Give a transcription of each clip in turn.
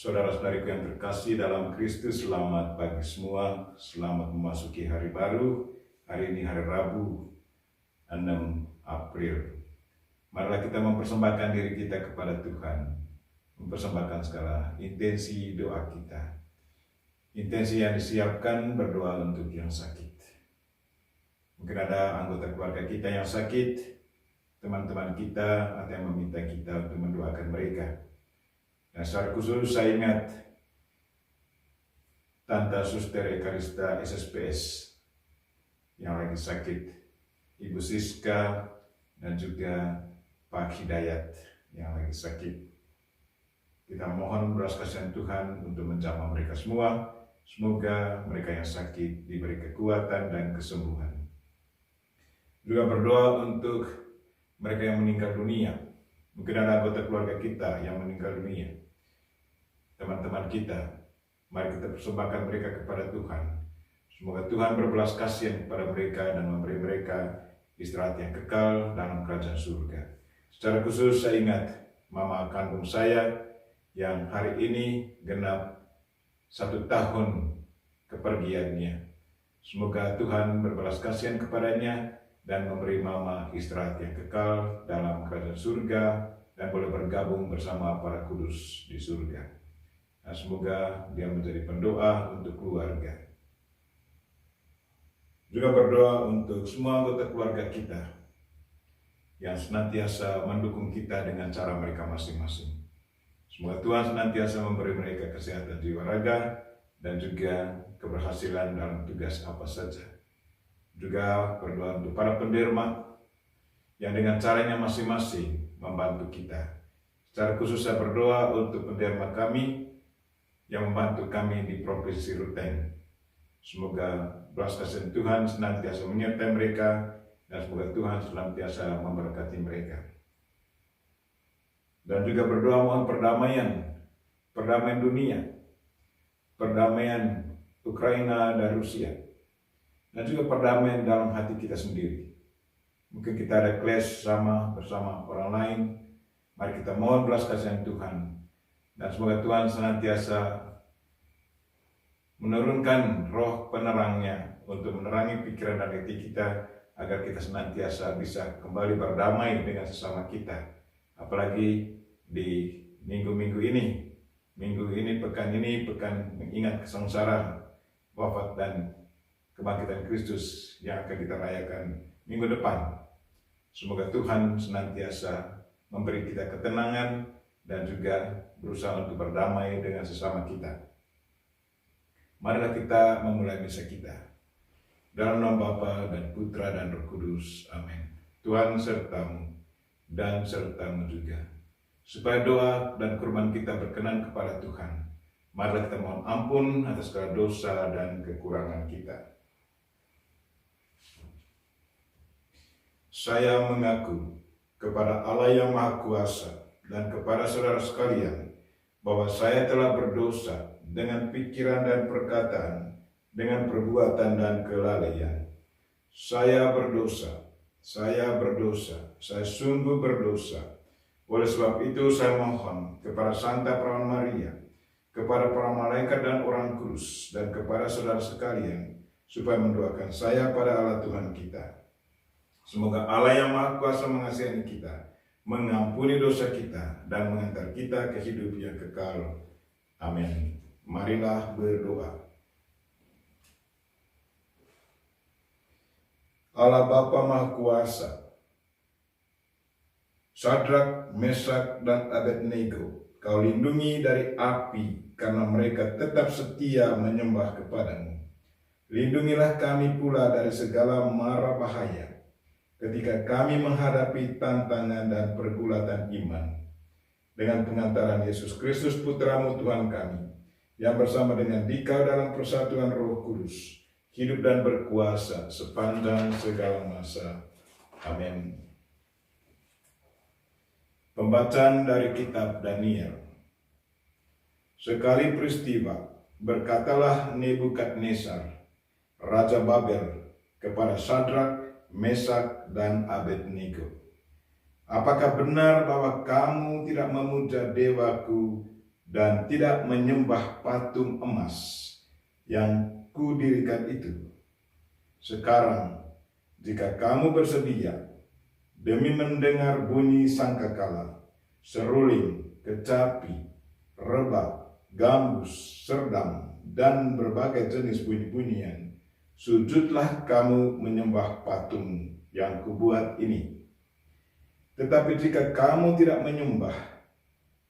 Saudara-saudariku yang terkasih dalam Kristus, selamat pagi semua. Selamat memasuki hari baru. Hari ini hari Rabu, 6 April. Marilah kita mempersembahkan diri kita kepada Tuhan. Mempersembahkan segala intensi doa kita. Intensi yang disiapkan berdoa untuk yang sakit. Mungkin ada anggota keluarga kita yang sakit, teman-teman kita, atau yang meminta kita untuk mendoakan mereka. Dan secara khusus saya ingat Tante Suster Ekarista SSPS yang lagi sakit, Ibu Siska, dan juga Pak Hidayat yang lagi sakit. Kita mohon belas kasihan Tuhan untuk menjamah mereka semua. Semoga mereka yang sakit diberi kekuatan dan kesembuhan. Juga berdoa untuk mereka yang meninggal dunia. Mungkin ada anggota keluarga kita yang meninggal dunia. Teman-teman kita, mari kita persembahkan mereka kepada Tuhan. Semoga Tuhan berbelas kasihan kepada mereka dan memberi mereka istirahat yang kekal dalam kerajaan surga. Secara khusus saya ingat mama kandung saya yang hari ini genap 1 tahun kepergiannya. Semoga Tuhan berbelas kasihan kepadanya dan memberi mama istirahat yang kekal dalam kerajaan surga dan boleh bergabung bersama para kudus di surga. Nah, semoga dia menjadi pendoa untuk keluarga. Juga berdoa untuk semua anggota keluarga kita yang senantiasa mendukung kita dengan cara mereka masing-masing. Semoga Tuhan senantiasa memberi mereka kesehatan jiwa raga dan juga keberhasilan dalam tugas apa saja. Juga berdoa untuk para penderma yang dengan caranya masing-masing membantu kita. Secara khusus saya berdoa untuk penderma kami yang membantu kami di Provinsi Ruteng. Semoga belas kasihan Tuhan senantiasa menyertai mereka dan semoga Tuhan senantiasa memberkati mereka. Dan juga berdoa mohon perdamaian dunia, perdamaian Ukraina dan Rusia, dan juga perdamaian dalam hati kita sendiri. Mungkin kita ada clash bersama orang lain, mari kita mohon belas kasihan Tuhan. Dan semoga Tuhan senantiasa menurunkan roh penerangnya untuk menerangi pikiran dan hati kita agar kita senantiasa bisa kembali berdamai dengan sesama kita. Apalagi di minggu ini, pekan mengingat kesengsaraan, wafat dan kebangkitan Kristus yang akan kita rayakan minggu depan. Semoga Tuhan senantiasa memberi kita ketenangan dan juga berusaha untuk berdamai dengan sesama kita. Marilah kita memulai misa kita. Dalam nama Bapa dan Putra dan Roh Kudus. Amin. Tuhan sertamu dan sertamu juga. Supaya doa dan kurban kita berkenan kepada Tuhan. Marilah kita mohon ampun atas segala dosa dan kekurangan kita. Saya mengaku kepada Allah yang Maha Kuasa dan kepada saudara sekalian bahwa saya telah berdosa dengan pikiran dan perkataan, dengan perbuatan dan kelalaian. Saya berdosa, saya sungguh berdosa. Oleh sebab itu saya mohon kepada Santa Perawan Maria, kepada para malaikat dan orang kudus, dan kepada saudara sekalian, supaya mendoakan saya pada Allah Tuhan kita. Semoga Allah yang Maha Kuasa mengasihani kita, mengampuni dosa kita, dan mengantar kita ke hidup yang kekal. Amin. Marilah berdoa. Allah Bapa Maha Kuasa, Sadrak, Mesak, dan Abednego, Kau lindungi dari api karena mereka tetap setia menyembah kepadamu. Lindungilah kami pula dari segala mara bahaya ketika kami menghadapi tantangan dan pergulatan iman. Dengan pengantaran Yesus Kristus Putramu Tuhan kami, yang bersama dengan Dikau dalam persatuan Roh Kudus, hidup dan berkuasa sepanjang segala masa. Amin. Pembacaan dari kitab Daniel. Sekali peristiwa, berkatalah Nebukadnezar, Raja Babel, kepada Sadrak, Mesak, dan Abednego, apakah benar bahwa kamu tidak memuja dewaku dan tidak menyembah patung emas yang kudirikan itu. Sekarang, jika kamu bersedia demi mendengar bunyi sangkakala, seruling, kecapi, rebab, gambus, serdam, dan berbagai jenis bunyi-bunyian, sujudlah kamu menyembah patung yang kubuat ini. Tetapi jika kamu tidak menyembah,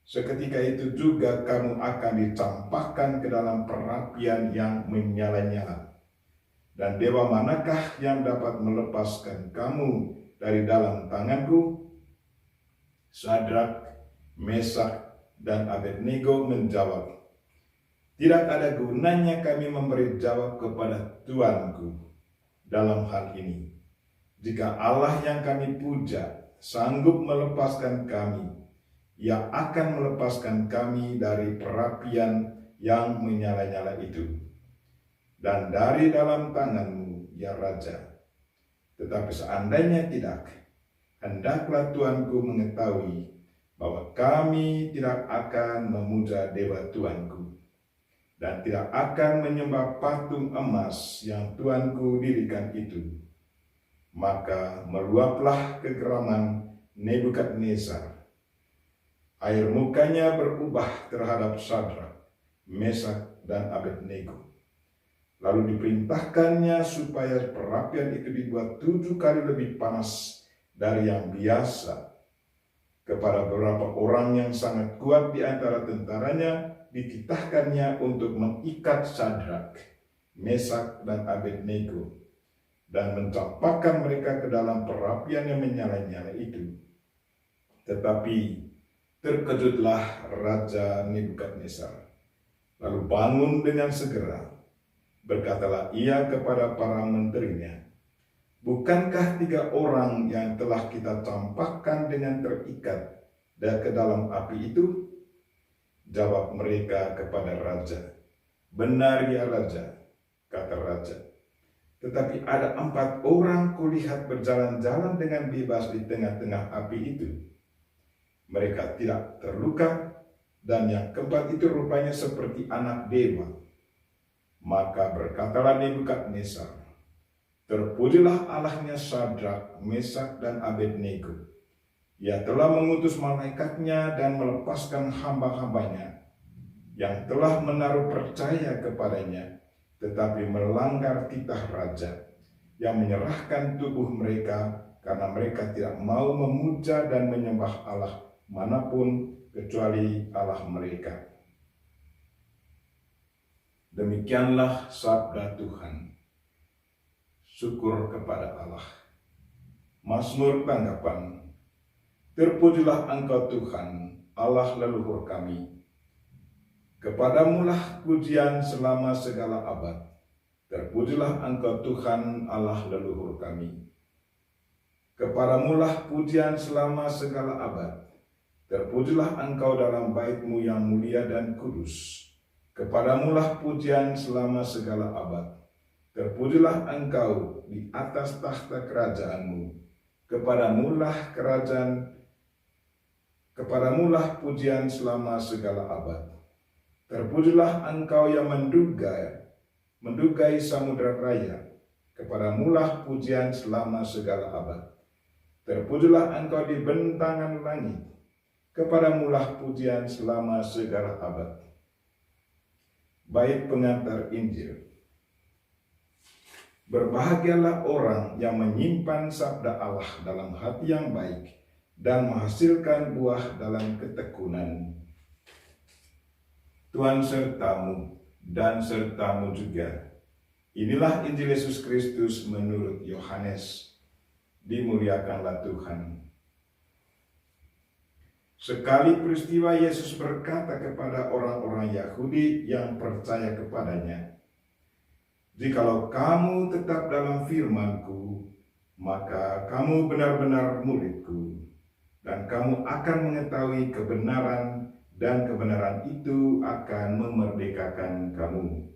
seketika itu juga kamu akan dicampakkan ke dalam perapian yang menyala-nyala. Dan dewa manakah yang dapat melepaskan kamu dari dalam tanganku? Sadrak, Mesak, dan Abednego menjawab, tidak ada gunanya kami memberi jawab kepada Tuanku dalam hal ini. Jika Allah yang kami puja sanggup melepaskan kami, Ia akan melepaskan kami dari perapian yang menyala-nyala itu dan dari dalam tanganmu, ya Raja. Tetapi seandainya tidak, hendaklah Tuanku mengetahui bahwa kami tidak akan memuja dewa Tuanku dan tidak akan menyembah patung emas yang Tuanku dirikan itu. Maka meluaplah kegeraman Nebukadnezar. Air mukanya berubah terhadap Sadrak, Mesak, dan Abednego. Lalu diperintahkannya supaya perapian itu dibuat 7 kali lebih panas dari yang biasa. Kepada beberapa orang yang sangat kuat di antara tentaranya, dititahkannya untuk mengikat Sadrak, Mesak, dan Abednego dan mencampakkan mereka ke dalam perapian yang menyala-nyala itu. Tetapi terkejutlah Raja Nebukadnezar, lalu bangun dengan segera. Berkatalah ia kepada para menterinya, bukankah 3 orang yang telah kita campakkan dengan terikat ke dalam api itu? Jawab mereka kepada raja, benar ya Raja, kata raja. Tetapi ada 4 orang kulihat berjalan-jalan dengan bebas di tengah-tengah api itu. Mereka tidak terluka, dan yang keempat itu rupanya seperti anak dewa. Maka berkatalah Nebukadnezar, terpujilah Allahnya Sadrak, Mesak, dan Abednego. Ia telah mengutus malaikatnya dan melepaskan hamba-hambanya yang telah menaruh percaya kepadanya, tetapi melanggar titah raja yang menyerahkan tubuh mereka karena mereka tidak mau memuja dan menyembah Allah manapun kecuali Allah mereka. Demikianlah sabda Tuhan. Syukur kepada Allah. Mazmur tanggapan. Terpujilah Engkau Tuhan, Allah leluhur kami. Kepadamulah pujian selama segala abad. Terpujilah Engkau Tuhan, Allah leluhur kami. Kepadamulah pujian selama segala abad. Terpujilah Engkau dalam bait-Mu yang mulia dan kudus. Kepadamulah pujian selama segala abad. Terpujilah Engkau di atas tahta kerajaan-Mu. Kepadamulah pujian selama segala abad. Terpujilah Engkau yang mendugai samudera raya. Kepadamulah pujian selama segala abad. Terpujilah Engkau di bentangan langit. Kepadamulah pujian selama segala abad. Bait pengantar Injil. Berbahagialah orang yang menyimpan sabda Allah dalam hati yang baik dan menghasilkan buah dalam ketekunan. Tuhan sertamu dan sertamu juga. Inilah Injil Yesus Kristus menurut Yohanes. Dimuliakanlah Tuhan. Sekali peristiwa Yesus berkata kepada orang-orang Yahudi yang percaya kepadanya, jikalau kamu tetap dalam firman-Ku, maka kamu benar-benar murid-Ku, dan kamu akan mengetahui kebenaran, dan kebenaran itu akan memerdekakan kamu.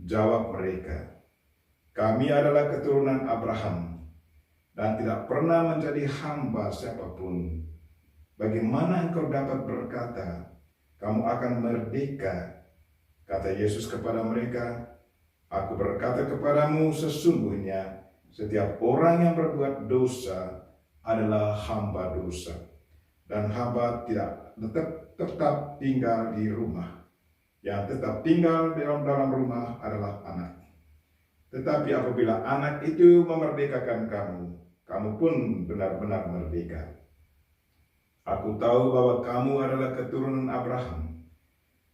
Jawab mereka, kami adalah keturunan Abraham, dan tidak pernah menjadi hamba siapapun. Bagaimana engkau dapat berkata, kamu akan merdeka. Kata Yesus kepada mereka, aku berkata kepadamu, sesungguhnya setiap orang yang berbuat dosa adalah hamba dosa. Dan hamba tidak tetap tinggal di rumah. Yang tetap tinggal dalam rumah adalah anak. Tetapi apabila anak itu memerdekakan kamu, kamu pun benar-benar merdeka. Aku tahu bahwa kamu adalah keturunan Abraham,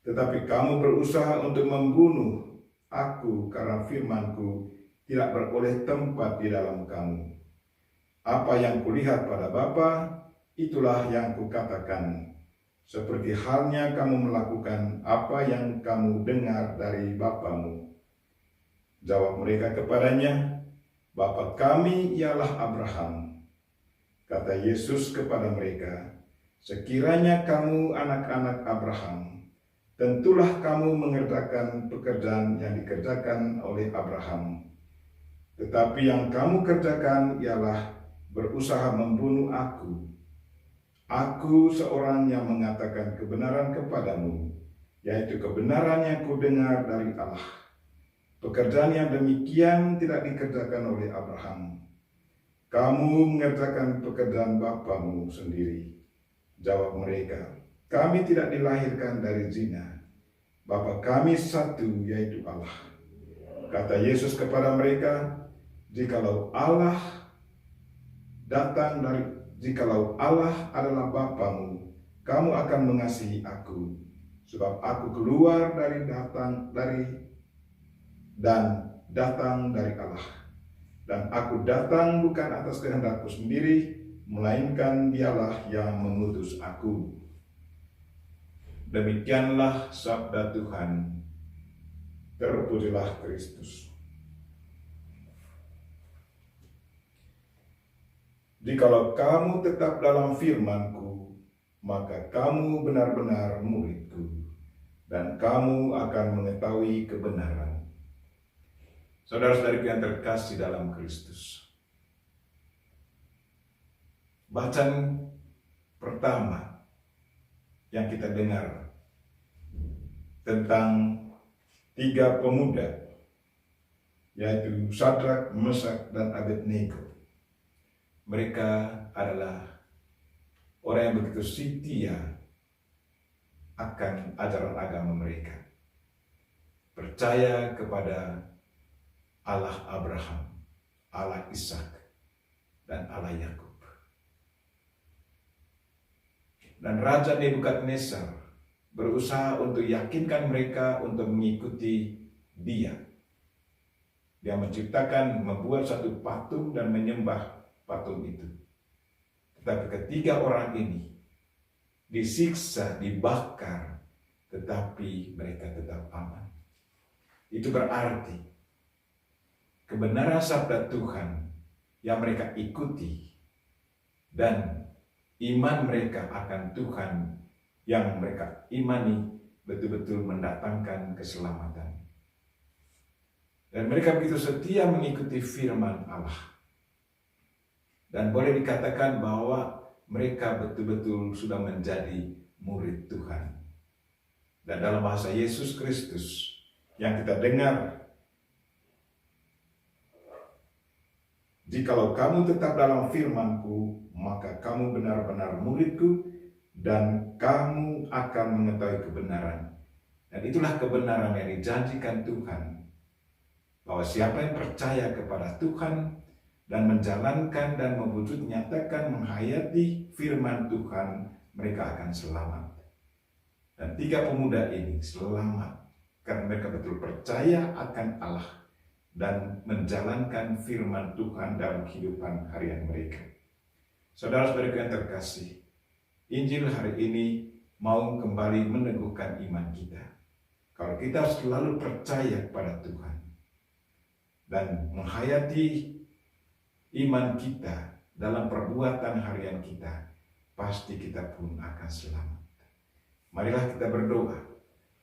tetapi kamu berusaha untuk membunuh aku karena firman-Ku tidak beroleh tempat di dalam kamu. Apa yang kulihat pada Bapa, itulah yang kukatakan. Seperti halnya kamu melakukan apa yang kamu dengar dari bapamu. Jawab mereka kepadanya, Bapa kami ialah Abraham. Kata Yesus kepada mereka, sekiranya kamu anak-anak Abraham, tentulah kamu mengerjakan pekerjaan yang dikerjakan oleh Abraham. Tetapi yang kamu kerjakan ialah berusaha membunuh aku. Aku seorang yang mengatakan kebenaran kepadamu, yaitu kebenaran yang kudengar dari Allah. Pekerjaan yang demikian tidak dikerjakan oleh Abraham. Kamu mengerjakan pekerjaan bapamu sendiri. Jawab mereka, kami tidak dilahirkan dari zina. Bapa kami satu, yaitu Allah. Kata Yesus kepada mereka, jikalau Allah adalah Bapamu, kamu akan mengasihi aku, sebab aku keluar datang dari Allah. Dan aku datang bukan atas kehendakku sendiri, melainkan Dialah yang mengutus aku. Demikianlah sabda Tuhan. Terpujilah Kristus. Jikalau kamu tetap dalam firman-Ku, maka kamu benar-benar murid-Ku, dan kamu akan mengetahui kebenaran. Saudara-saudari yang terkasih dalam Kristus, bacaan pertama yang kita dengar tentang 3 pemuda, yaitu Sadrak, Mesak, dan Abednego. Mereka adalah orang yang begitu setia akan ajaran agama mereka. Percaya kepada Allah Abraham, Allah Ishak, dan Allah Yakub. Dan Raja Nebukadnezar berusaha untuk yakinkan mereka untuk mengikuti dia. Dia menciptakan, membuat satu patung dan menyembah patung itu. Tetapi ketiga orang ini disiksa, dibakar, tetapi mereka tetap aman. Itu berarti kebenaran sabda Tuhan yang mereka ikuti dan iman mereka akan Tuhan yang mereka imani betul-betul mendatangkan keselamatan. Dan mereka begitu setia mengikuti firman Allah. Dan boleh dikatakan bahwa mereka betul-betul sudah menjadi murid Tuhan. Dan dalam bahasa Yesus Kristus yang kita dengar, jikalau kamu tetap dalam firman-Ku, maka kamu benar-benar murid-Ku, dan kamu akan mengetahui kebenaran. Dan itulah kebenaran yang dijanjikan Tuhan, bahwa siapa yang percaya kepada Tuhan dan menjalankan dan mewujud nyatakan menghayati firman Tuhan, mereka akan selamat. Dan 3 pemuda ini selamat karena mereka betul percaya akan Allah dan menjalankan firman Tuhan dalam kehidupan harian mereka. Saudara-saudara yang terkasih, Injil hari ini mau kembali meneguhkan iman kita. Kalau kita selalu percaya pada Tuhan dan menghayati iman kita dalam perbuatan harian kita, pasti kita pun akan selamat. Marilah kita berdoa,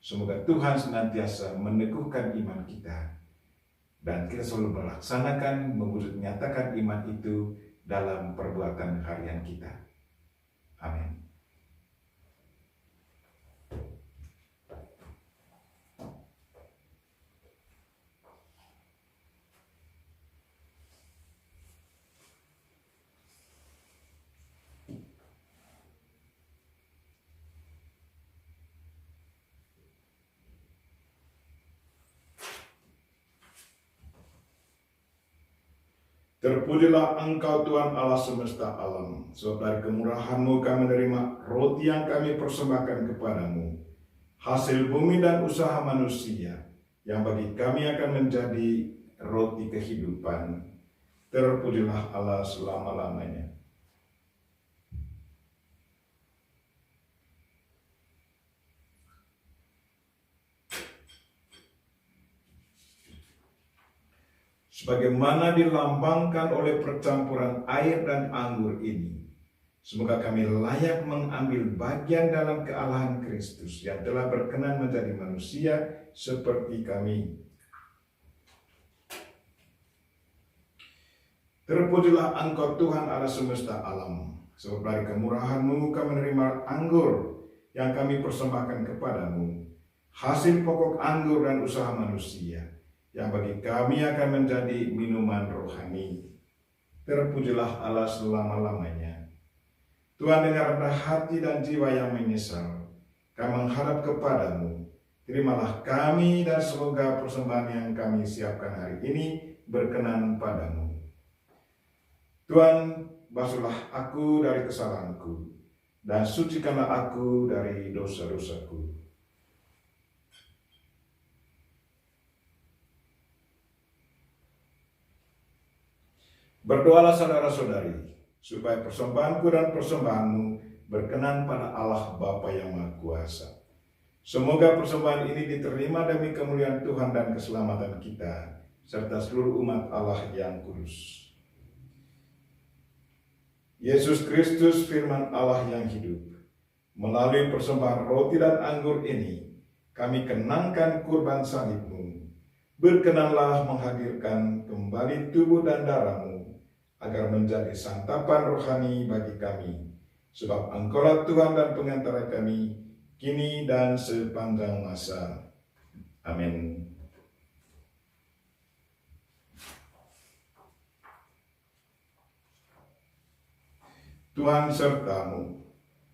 semoga Tuhan senantiasa meneguhkan iman kita, dan kita selalu melaksanakan, mewujud nyatakan iman itu dalam perbuatan harian kita. Amin. Terpujilah Engkau Tuhan Allah semesta alam, sebab dari kemurahan-Mu kami menerima roti yang kami persembahkan kepadamu, hasil bumi dan usaha manusia, yang bagi kami akan menjadi roti kehidupan. Terpujilah Allah selama-lamanya. Sebagaimana dilambangkan oleh percampuran air dan anggur ini, semoga kami layak mengambil bagian dalam kealahan Kristus yang telah berkenan menjadi manusia seperti kami. Terpujilah Engkau Tuhan Allah semesta alam, sebab dari kemurahan-Mu kami menerima anggur yang kami persembahkan kepadamu, hasil pokok anggur dan usaha manusia, yang bagi kami akan menjadi minuman rohani. Terpujilah Allah selama-lamanya. Tuhan, dengar rendah hati dan jiwa yang menyesal, kami menghadap kepadamu. Terimalah kami dan semoga persembahan yang kami siapkan hari ini berkenan padamu. Tuhan, basuhlah aku dari kesalahanku, dan sucikanlah aku dari dosa-dosaku. Berdoalah saudara-saudari, supaya persembahanku dan persembahanmu berkenan pada Allah Bapa yang Maha Kuasa. Semoga persembahan ini diterima demi kemuliaan Tuhan dan keselamatan kita, serta seluruh umat Allah yang kudus. Yesus Kristus, firman Allah yang hidup, melalui persembahan roti dan anggur ini, kami kenangkan kurban salib-Mu. Berkenanlah menghadirkan kembali tubuh dan darah-Mu, agar menjadi santapan rohani bagi kami, sebab Engkaulah Tuhan dan pengantara kami, kini dan sepanjang masa. Amin. Tuhan sertamu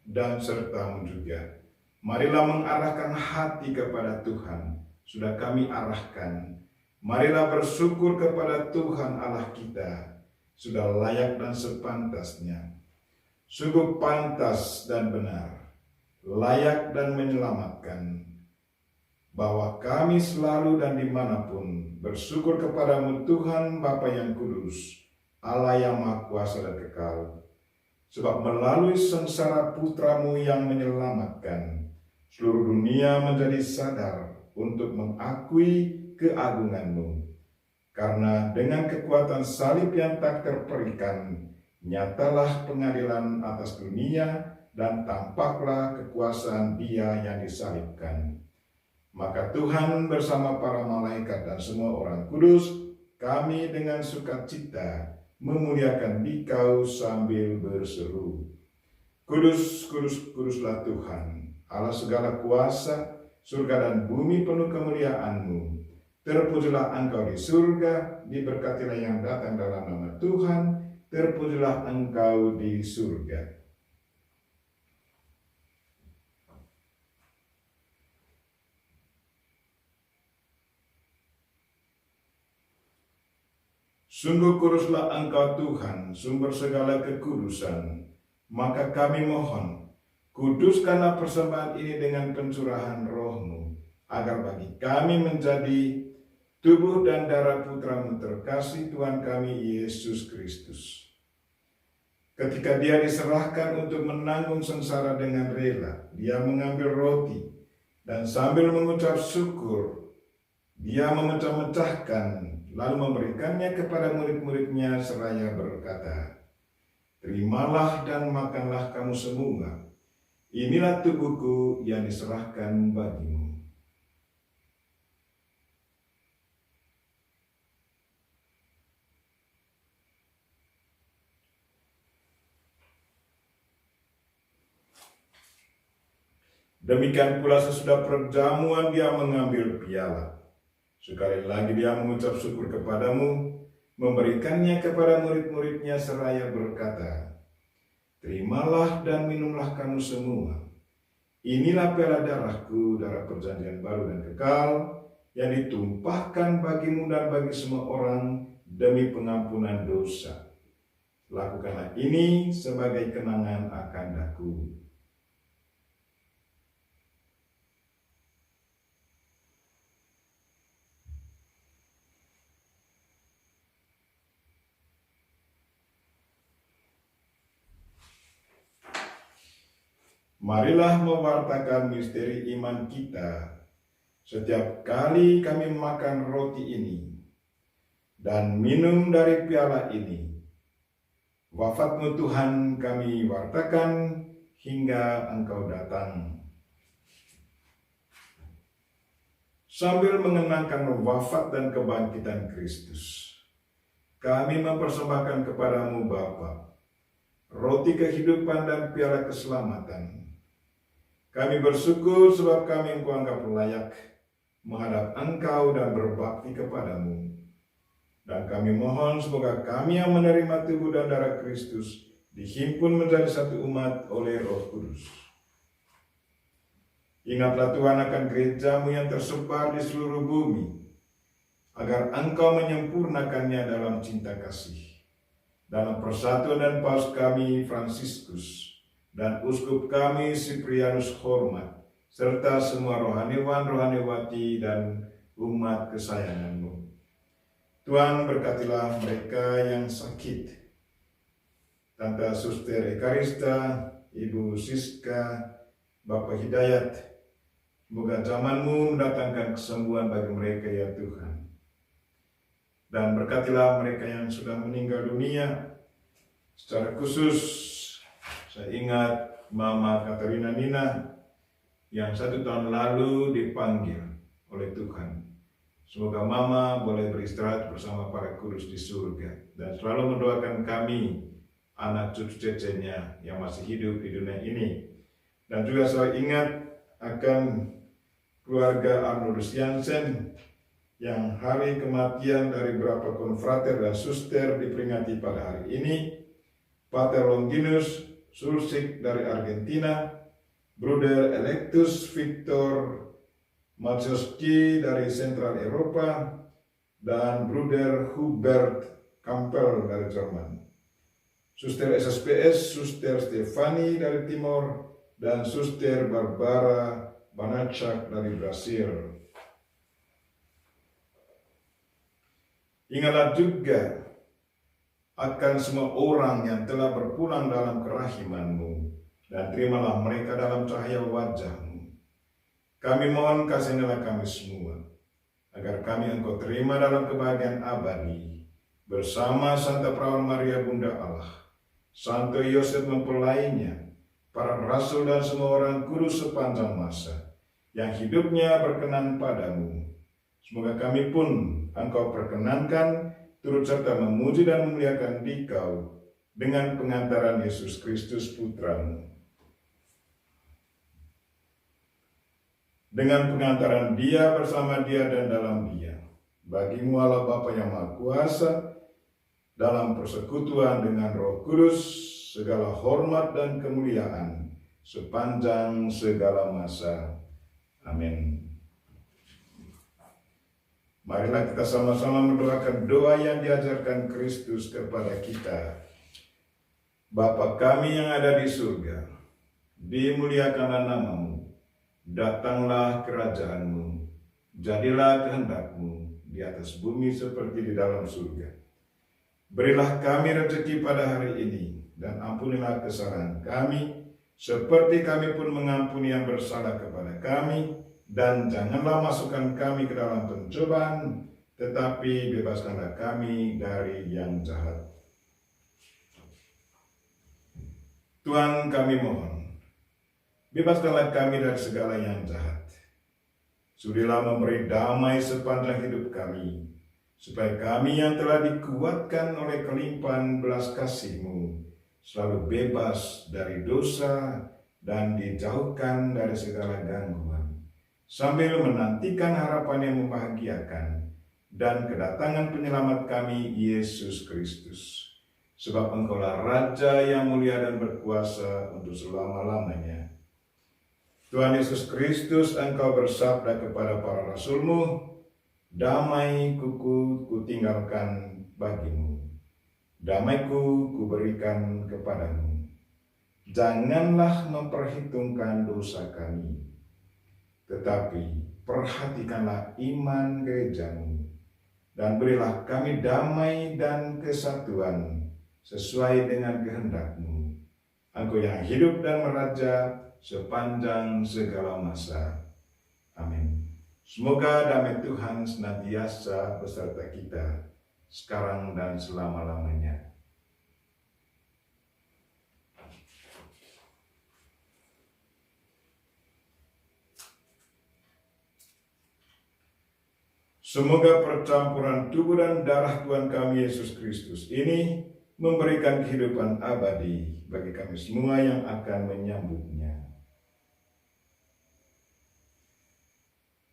dan sertamu juga. Marilah mengarahkan hati kepada Tuhan, sudah kami arahkan. Marilah bersyukur kepada Tuhan Allah kita, sudah layak dan sepantasnya. Sungguh pantas dan benar, layak dan menyelamatkan, bahwa kami selalu dan dimanapun bersyukur kepadamu Tuhan Bapa yang kudus, Allah yang Maha Kuasa dan kekal. Sebab melalui sengsara Putra-Mu yang menyelamatkan, seluruh dunia menjadi sadar untuk mengakui keagungan-Mu. Karena dengan kekuatan salib yang tak terperikan, nyatalah pengadilan atas dunia dan tampaklah kekuasaan Dia yang disalibkan. Maka Tuhan bersama para malaikat dan semua orang kudus, kami dengan sukacita memuliakan Dikau sambil berseru, Kudus, kudus, kuduslah Tuhan, Allah segala kuasa, surga dan bumi penuh kemuliaan-Mu. Terpujilah Engkau di surga, diberkatilah yang datang dalam nama Tuhan, terpujilah Engkau di surga. Sungguh kuduslah Engkau Tuhan, sumber segala kekudusan. Maka kami mohon, kuduskanlah persembahan ini dengan pencurahan Roh-Mu, agar bagi kami menjadi tubuh dan darah Putra-Mu terkasih Tuhan kami Yesus Kristus. Ketika Dia diserahkan untuk menanggung sengsara dengan rela, Dia mengambil roti, dan sambil mengucap syukur, Dia memecah-mecahkan, lalu memberikannya kepada murid-muridnya seraya berkata, Terimalah dan makanlah kamu semua, inilah tubuhku yang diserahkan bagimu. Demikian pula sesudah perjamuan Dia mengambil piala. Sekali lagi Dia mengucap syukur kepadamu, memberikannya kepada murid-muridnya seraya berkata, Terimalah dan minumlah kamu semua. Inilah piala darahku, darah perjanjian baru dan kekal, yang ditumpahkan bagimu dan bagi semua orang demi pengampunan dosa. Lakukanlah ini sebagai kenangan akan daku. Marilah mewartakan misteri iman kita setiap kali kami makan roti ini dan minum dari piala ini. Wafat-Mu Tuhan kami wartakan hingga Engkau datang. Sambil mengenangkan wafat dan kebangkitan Kristus, kami mempersembahkan kepada-Mu Bapa, roti kehidupan dan piala keselamatan. Kami bersyukur sebab kami Engkau anggap layak menghadap Engkau dan berbakti kepada-Mu. Dan kami mohon semoga kami yang menerima tubuh dan darah Kristus dihimpun menjadi satu umat oleh Roh Kudus. Ingatlah Tuhan akan gereja-Mu yang tersebar di seluruh bumi, agar Engkau menyempurnakannya dalam cinta kasih. Dalam persatuan dan paus kami Fransiskus, dan uskup kami Siprianus Hormat, serta semua rohaniwan, rohaniwati, dan umat kesayangan-Mu. Tuhan, berkatilah mereka yang sakit, Tante Suster Ekarista, Ibu Siska, Bapak Hidayat. Semoga zaman-Mu mendatangkan kesembuhan bagi mereka ya Tuhan. Dan berkatilah mereka yang sudah meninggal dunia. Secara khusus, saya ingat Mama Katerina Nina yang 1 tahun lalu dipanggil oleh Tuhan. Semoga Mama boleh beristirahat bersama para kudus di surga dan selalu mendoakan kami, anak cucu cecenya yang masih hidup di dunia ini. Dan juga saya ingat akan keluarga Arnoldus Jansen yang hari kematian dari beberapa konfrater dan suster diperingati pada hari ini. Pater Longinus Sulsik dari Argentina, Bruder Electus Victor Maciowski dari Central Eropa, dan Bruder Hubert Campbell dari Jerman. Suster SSPS, Suster Stefani dari Timor, dan Suster Barbara Banacak dari Brasil. Ingatlah juga akan semua orang yang telah berpulang dalam kerahiman-Mu, dan terimalah mereka dalam cahaya wajah-Mu. Kami mohon kasihanilah kami semua, agar kami Engkau terima dalam kebahagiaan abadi, bersama Santa Perawan Maria Bunda Allah, Santo Yosef mempelainya, para rasul dan semua orang kudus sepanjang masa, yang hidupnya berkenan padamu. Semoga kami pun Engkau perkenankan turut serta memuji dan memuliakan Dikau dengan pengantaran Yesus Kristus Putra-Mu. Dengan pengantaran Dia, bersama Dia, dan dalam Dia, bagi-Mu Allah Bapa yang Maha Kuasa, dalam persekutuan dengan Roh Kudus, segala hormat dan kemuliaan sepanjang segala masa. Amin. Marilah kita sama-sama mendoakan doa yang diajarkan Kristus kepada kita. Bapa kami yang ada di surga, dimuliakanlah nama-Mu, datanglah kerajaan-Mu, jadilah kehendak-Mu di atas bumi seperti di dalam surga. Berilah kami rezeki pada hari ini, dan ampunilah kesalahan kami, seperti kami pun mengampuni yang bersalah kepada kami. Dan janganlah masukkan kami ke dalam pencobaan, tetapi bebaskanlah kami dari yang jahat. Tuhan, kami mohon, bebaskanlah kami dari segala yang jahat. Sudilah memberi damai sepanjang hidup kami, supaya kami yang telah dikuatkan oleh kelimpahan belas kasih-Mu selalu bebas dari dosa dan dijauhkan dari segala gangguan, sambil menantikan harapan yang membahagiakan dan kedatangan penyelamat kami, Yesus Kristus. Sebab Engkaulah Raja yang mulia dan berkuasa untuk selama-lamanya. Tuhan Yesus Kristus, Engkau bersabda kepada para rasul-Mu, damai kutinggalkan, bagimu. Damaiku kuberikan kepadamu. Janganlah memperhitungkan dosa kami, tetapi perhatikanlah iman gerejamu, dan berilah kami damai dan kesatuan sesuai dengan kehendak-Mu. Engkau yang hidup dan meraja sepanjang segala masa. Amin. Semoga damai Tuhan senantiasa beserta kita, sekarang dan selama-lamanya. Semoga percampuran tubuh dan darah Tuhan kami Yesus Kristus ini memberikan kehidupan abadi bagi kami semua yang akan menyambutnya.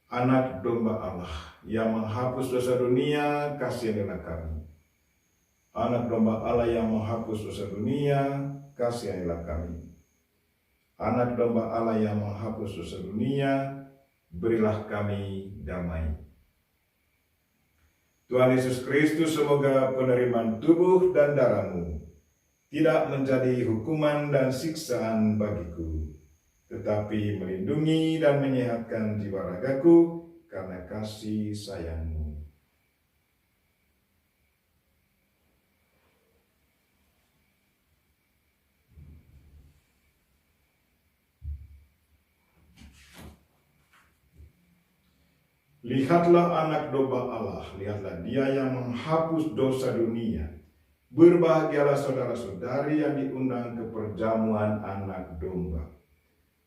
Anak domba Allah yang menghapus dosa dunia, kasihanilah kami. Anak domba Allah yang menghapus dosa dunia, kasihanilah kami. Anak domba Allah yang menghapus dosa dunia, berilah kami damai. Tuhan Yesus Kristus, semoga penerimaan tubuh dan darah-Mu tidak menjadi hukuman dan siksaan bagiku, tetapi melindungi dan menyehatkan jiwa ragaku karena kasih sayang-Mu. Lihatlah anak domba Allah, lihatlah Dia yang menghapus dosa dunia. Berbahagialah saudara-saudari yang diundang ke perjamuan anak domba.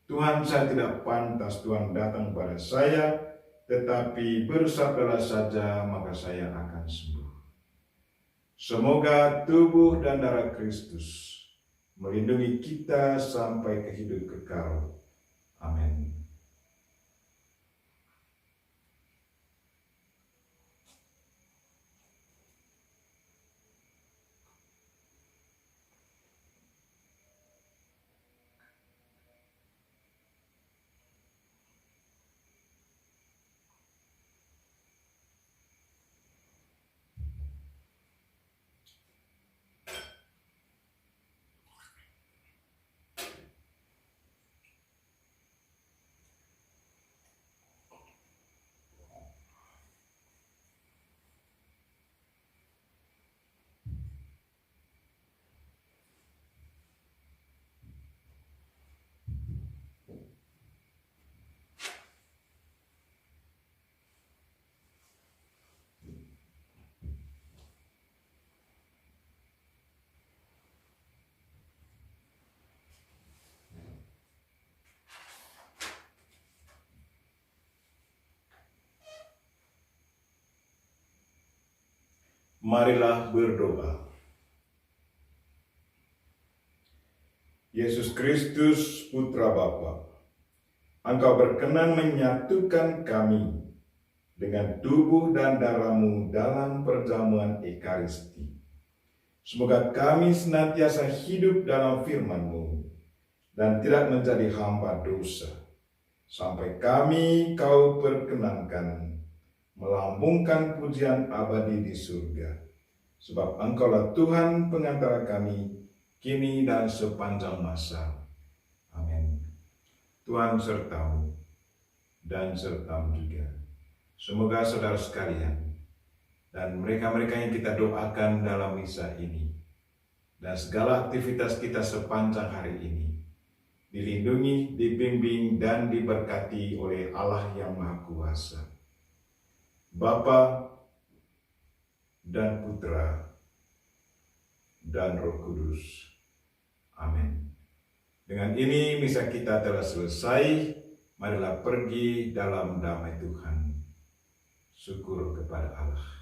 Tuhan, saya tidak pantas Tuhan datang pada saya, tetapi bersabdalah saja maka saya akan sembuh. Semoga tubuh dan darah Kristus melindungi kita sampai ke hidup kekal. Amin. Marilah berdoa. Yesus Kristus, Putra Bapa, Engkau berkenan menyatukan kami dengan tubuh dan darah-Mu dalam perjamuan Ekaristi. Semoga kami senantiasa hidup dalam firman-Mu dan tidak menjadi hamba dosa, sampai kami Kau perkenankan melambungkan pujian abadi di surga. Sebab Engkaulah Tuhan pengantara kami, kini dan sepanjang masa. Amin. Tuhan sertamu dan sertamu juga. Semoga saudara sekalian dan mereka-mereka yang kita doakan dalam misa ini dan segala aktivitas kita sepanjang hari ini dilindungi, dibimbing, dan diberkati oleh Allah yang Maha Kuasa, Bapa dan Putra dan Roh Kudus. Amin. Dengan ini misa kita telah selesai. Marilah pergi dalam damai Tuhan. Syukur kepada Allah.